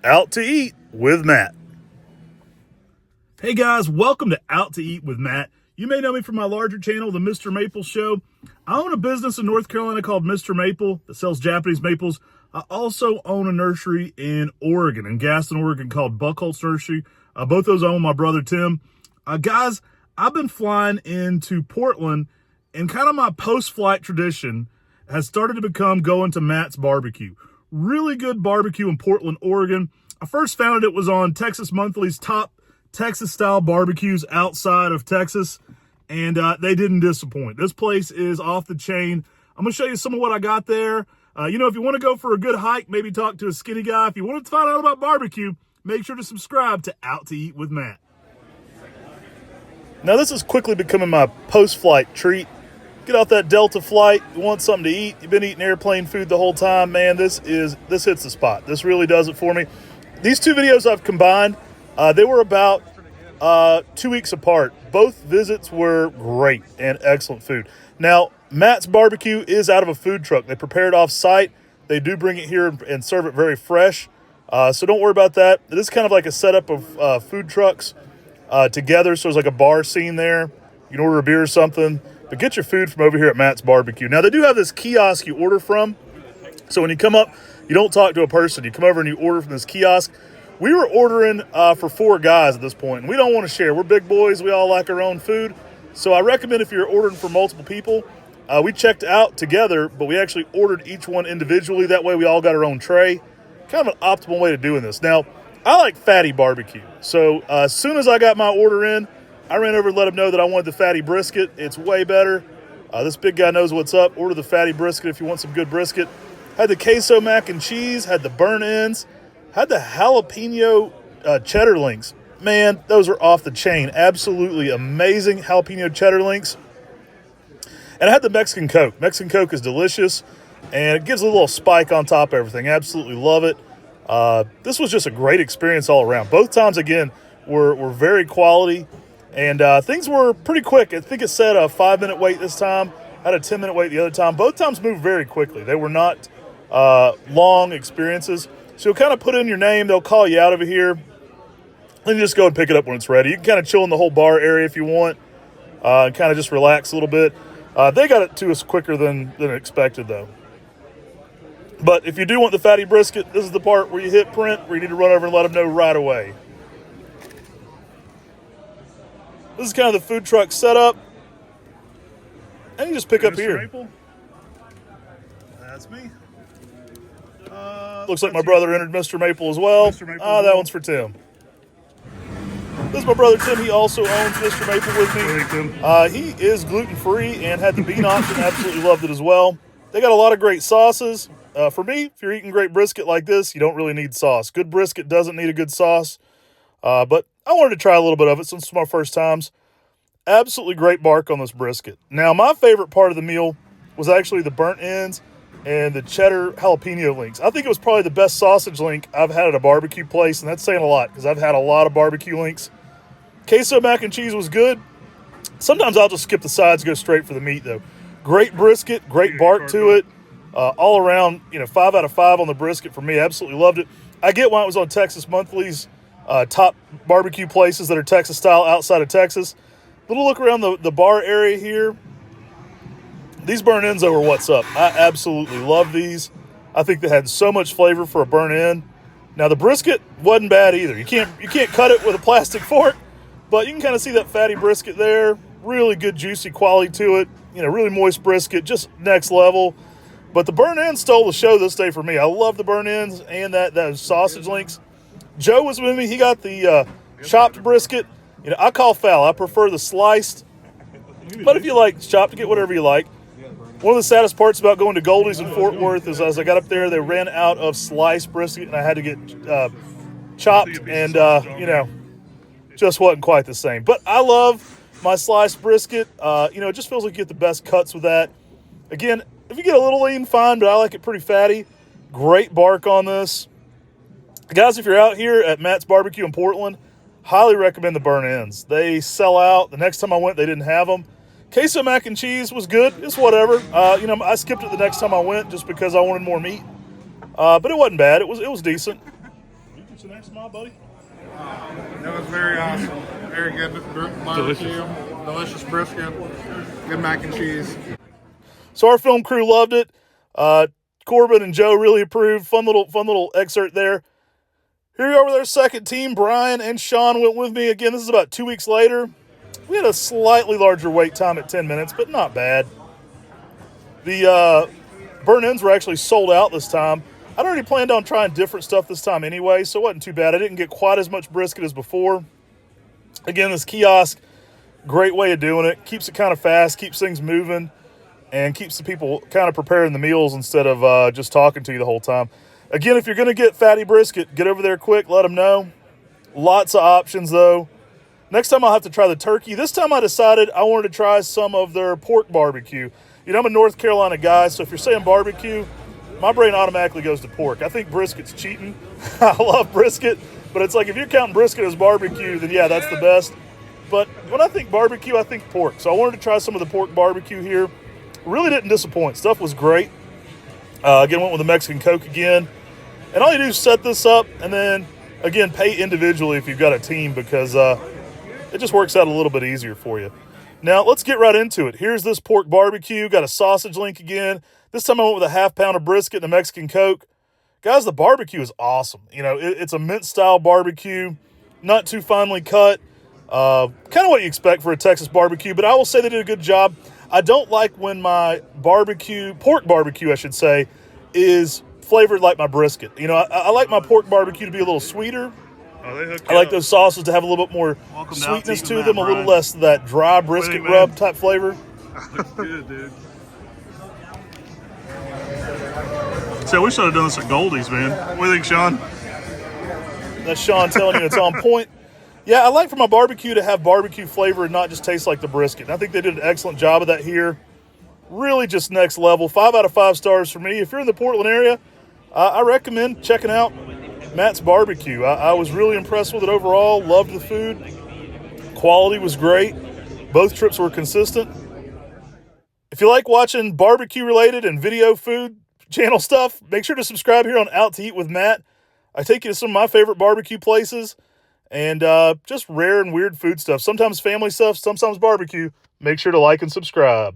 Out to Eat with Matt. Hey guys, welcome to Out to Eat with Matt. You may know me from my larger channel, The Mr. Maple Show. I own a business in North Carolina called Mr. Maple that sells Japanese maples. I also own a nursery in Oregon, in Gaston, Oregon, called Buckholz Nursery. Both those I own my brother Tim. Guys, I've been flying into Portland, and kind of my post-flight tradition has started to become going to Matt's Barbecue. Really good barbecue in Portland, Oregon. I first found it was on Texas Monthly's top Texas-style barbecues outside of Texas, and they didn't disappoint. This place is off the chain. I'm going to show you some of what I got there. If you want to go for a good hike, maybe talk to a skinny guy. If you want to find out about barbecue, make sure to subscribe to Out to Eat with Matt. Now, this is quickly becoming my post-flight treat. Get off that Delta flight, you want something to eat, you've been eating airplane food the whole time, man, this hits the spot. This really does it for me. These two videos I've combined, they were about 2 weeks apart. Both visits were great and excellent food. Now, Matt's Barbecue is out of a food truck. They prepare it off-site. They do bring it here and serve it very fresh, so don't worry about that. It is kind of like a setup of food trucks together, so there's like a bar scene there. You can order a beer or something. But get your food from over here at Matt's Barbecue. Now, they do have this kiosk you order from. So when you come up, you don't talk to a person. You come over and you order from this kiosk. We were ordering for 4 guys at this point, and we don't want to share. We're big boys. We all like our own food. So I recommend if you're ordering for multiple people, we checked out together, but we actually ordered each one individually. That way we all got our own tray. Kind of an optimal way of doing this. Now, I like fatty barbecue. So as soon as I got my order in, I ran over and let him know that I wanted the fatty brisket. It's way better. This big guy knows what's up. Order the fatty brisket if you want some good brisket. Had the queso mac and cheese, had the burnt ends, had the jalapeno cheddar links. Man, those are off the chain. Absolutely amazing jalapeno cheddar links. And I had the Mexican Coke. Mexican Coke is delicious, and it gives a little spike on top of everything. Absolutely love it. This was just a great experience all around. Both times, again, were very quality. And things were pretty quick. I think it said a 5-minute wait this time. Had a 10-minute wait the other time. Both times moved very quickly. They were not long experiences. So you'll kind of put in your name. They'll call you out over here. Then you just go and pick it up when it's ready. You can kind of chill in the whole bar area if you want and kind of just relax a little bit. They got it to us quicker than expected, though. But if you do want the fatty brisket, this is the part where you hit print, where you need to run over and let them know right away. This is kind of the food truck setup. And you just pick up here. Maple? That's me. Looks like my brother entered Mr. Maple as well. Mr. Maple That one's for Tim. This is my brother Tim. He also owns Mr. Maple with me. Hey, Tim. He is gluten-free and had the bean option. Absolutely loved it as well. They got a lot of great sauces. For me, if you're eating great brisket like this, you don't really need sauce. Good brisket doesn't need a good sauce. But I wanted to try a little bit of it since it's my first times. Absolutely great bark on this brisket. Now, my favorite part of the meal was actually the burnt ends and the cheddar jalapeno links. I think it was probably the best sausage link I've had at a barbecue place, and that's saying a lot because I've had a lot of barbecue links. Queso mac and cheese was good. Sometimes I'll just skip the sides, go straight for the meat, though. Great brisket, great bark to it. All around, 5 out of 5 on the brisket for me. Absolutely loved it. I get why it was on Texas Monthly's top barbecue places that are Texas style outside of Texas. Little look around the bar area here. These burnt ends over what's up. I absolutely love these. I think they had so much flavor for a burnt end. Now the brisket wasn't bad either. You can't cut it with a plastic fork, but you can kind of see that fatty brisket there. Really good juicy quality to it. Really moist brisket, just next level. But the burnt ends stole the show this day for me. I love the burnt ends and those sausage links. Joe was with me. He got the chopped brisket. I call foul. I prefer the sliced. But if you like chopped, get whatever you like. One of the saddest parts about going to Goldie's in Fort Worth is as I got up there, they ran out of sliced brisket, and I had to get chopped, and, just wasn't quite the same. But I love my sliced brisket. It just feels like you get the best cuts with that. Again, if you get a little lean, fine, but I like it pretty fatty. Great bark on this. Guys, if you're out here at Matt's Barbecue in Portland, highly recommend the burnt ends. They sell out. The next time I went, they didn't have them. Queso mac and cheese was good. It's whatever. I skipped it the next time I went just because I wanted more meat. But it wasn't bad. It was decent. you some there, smile, buddy. That was very awesome. Very good barbecue. Delicious brisket. Good mac and cheese. So our film crew loved it. Corbin and Joe really approved. Fun little excerpt there. Here we are with our second team. Brian and Sean went with me. Again, this is about 2 weeks later. We had a slightly larger wait time at 10 minutes, but not bad. The burnt ends were actually sold out this time. I'd already planned on trying different stuff this time anyway, so it wasn't too bad. I didn't get quite as much brisket as before. Again, this kiosk, great way of doing it. Keeps it kind of fast, keeps things moving, and keeps the people kind of preparing the meals instead of just talking to you the whole time. Again, if you're going to get fatty brisket, get over there quick, let them know. Lots of options, though. Next time I'll have to try the turkey. This time I decided I wanted to try some of their pork barbecue. You know, I'm a North Carolina guy, so if you're saying barbecue, my brain automatically goes to pork. I think brisket's cheating. I love brisket, but it's like if you're counting brisket as barbecue, then yeah, that's the best. But when I think barbecue, I think pork. So I wanted to try some of the pork barbecue here. Really didn't disappoint. Stuff was great. Again, went with the Mexican Coke again. And all you do is set this up and then, again, pay individually if you've got a team because it just works out a little bit easier for you. Now, let's get right into it. Here's this pork barbecue. Got a sausage link again. This time I went with a half pound of brisket and a Mexican Coke. Guys, the barbecue is awesome. You know, it's a mint-style barbecue, not too finely cut. Kind of what you expect for a Texas barbecue, but I will say they did a good job. I don't like when my pork barbecue, I should say, is flavored like my brisket. You know, I like my pork barbecue to be a little sweeter. I like those sauces to have a little bit more sweetness to them, a little less of that dry brisket rub type flavor. Looks good, dude. So we should have done this at Goldie's, man. What do you think, Sean? That's Sean telling you it's on point. Yeah, I like for my barbecue to have barbecue flavor and not just taste like the brisket. And I think they did an excellent job of that here. Really just next level. 5 out of 5 stars for me. If you're in the Portland area, I recommend checking out Matt's Barbecue. I was really impressed with it overall. Loved the food. Quality was great. Both trips were consistent. If you like watching barbecue-related and video food channel stuff, make sure to subscribe here on Out to Eat with Matt. I take you to some of my favorite barbecue places and just rare and weird food stuff. Sometimes family stuff, sometimes barbecue. Make sure to like and subscribe.